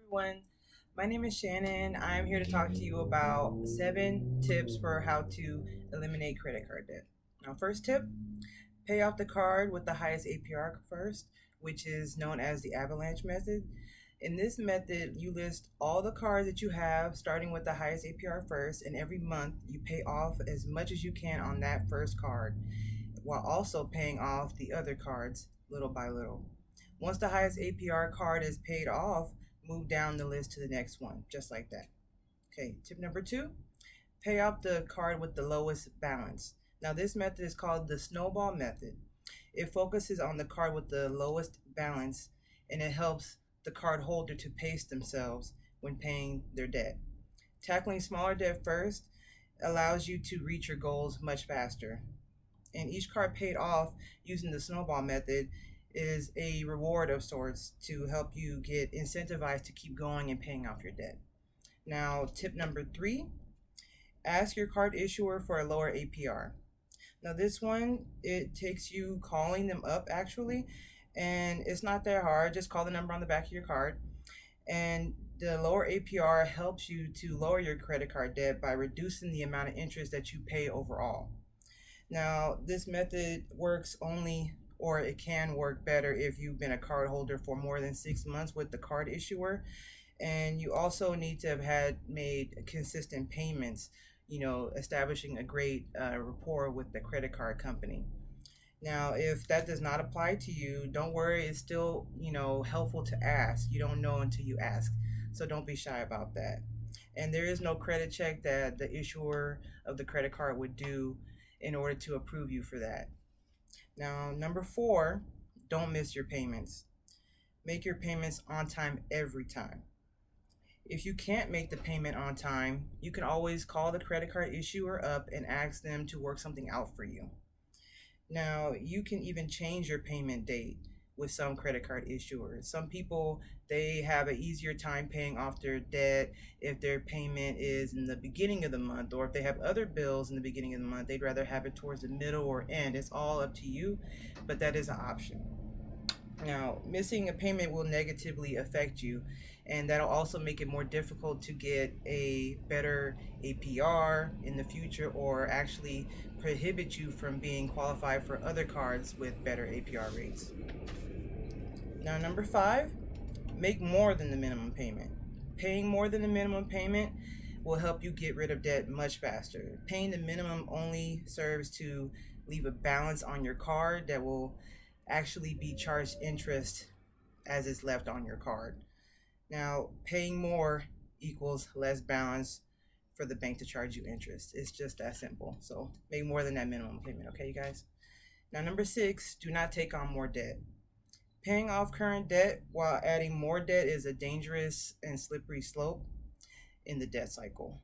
everyone. My name is Shannon. I'm here to talk to you about 7 tips for how to eliminate credit card debt. Now, first tip, pay off the card with the highest APR first, which is known as the avalanche method. In this method, you list all the cards that you have, starting with the highest APR first, and every month you pay off as much as you can on that first card, while also paying off the other cards little by little. Once the highest APR card is paid off, move down the list to the next one, just like that. Okay, tip number 2, pay off the card with the lowest balance. Now, this method is called the snowball method. It focuses on the card with the lowest balance, and it helps the card holder to pace themselves when paying their debt. Tackling smaller debt first allows you to reach your goals much faster. And each card paid off using the snowball method is a reward of sorts to help you get incentivized to keep going and paying off your debt. Now, tip number 3, ask your card issuer for a lower APR. Now, this one, it takes you calling them up actually, and it's not that hard. Just call the number on the back of your card. And the lower APR helps you to lower your credit card debt by reducing the amount of interest that you pay overall. Now, this method works only, or it can work better if you've been a card holder for more than 6 months with the card issuer. And you also need to have had made consistent payments, establishing a great rapport with the credit card company. Now, if that does not apply to you, don't worry. It's still, helpful to ask. You don't know until you ask. So don't be shy about that. And there is no credit check that the issuer of the credit card would do in order to approve you for that. Now, number 4, don't miss your payments. Make your payments on time every time. If you can't make the payment on time, you can always call the credit card issuer up and ask them to work something out for you. Now, you can even change your payment date with some credit card issuers. Some people, they have an easier time paying off their debt if their payment is in the beginning of the month, or if they have other bills in the beginning of the month, they'd rather have it towards the middle or end. It's all up to you, but that is an option. Now, missing a payment will negatively affect you, and that'll also make it more difficult to get a better APR in the future, or actually prohibit you from being qualified for other cards with better APR rates. Now, number 5, make more than the minimum payment. Paying more than the minimum payment will help you get rid of debt much faster. Paying the minimum only serves to leave a balance on your card that will actually be charged interest as it's left on your card. Now, paying more equals less balance for the bank to charge you interest. It's just that simple. So make more than that minimum payment, okay, you guys? Now, number 6, do not take on more debt. Paying off current debt while adding more debt is a dangerous and slippery slope in the debt cycle.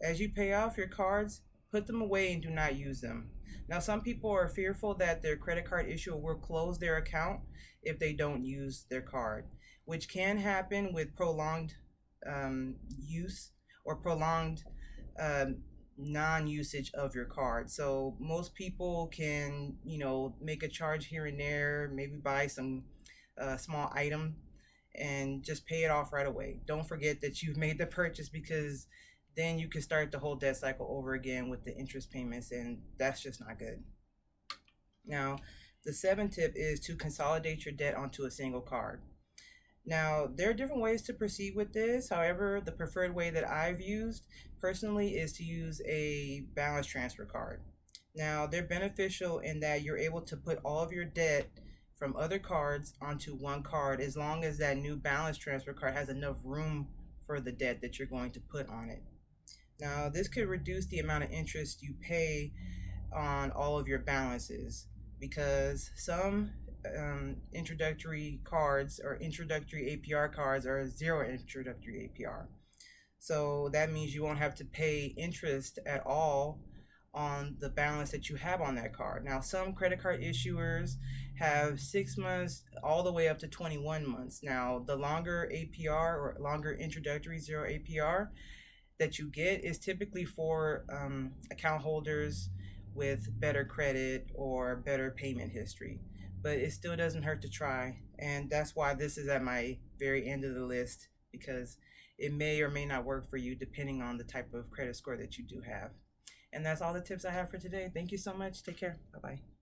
As you pay off your cards, put them away and do not use them. Now, some people are fearful that their credit card issuer will close their account if they don't use their card, which can happen with prolonged use or prolonged non-usage of your card. So most people can, make a charge here and there, maybe buy some small item and just pay it off right away. Don't forget that you've made the purchase, because then you can start the whole debt cycle over again with the interest payments, and that's just not good. Now, the 7th tip is to consolidate your debt onto a single card. Now, there are different ways to proceed with this. However, the preferred way that I've used personally is to use a balance transfer card. Now, they're beneficial in that you're able to put all of your debt from other cards onto one card, as long as that new balance transfer card has enough room for the debt that you're going to put on it. Now, this could reduce the amount of interest you pay on all of your balances, because some introductory cards or introductory APR cards are 0 introductory APR. So that means you won't have to pay interest at all on the balance that you have on that card. Now, some credit card issuers have 6 months all the way up to 21 months. Now, the longer APR or longer introductory 0 APR that you get is typically for account holders with better credit or better payment history. But it still doesn't hurt to try. And that's why this is at my very end of the list because it may or may not work for you depending on the type of credit score that you do have. And that's all the tips I have for today. Thank you so much. Take care. Bye bye.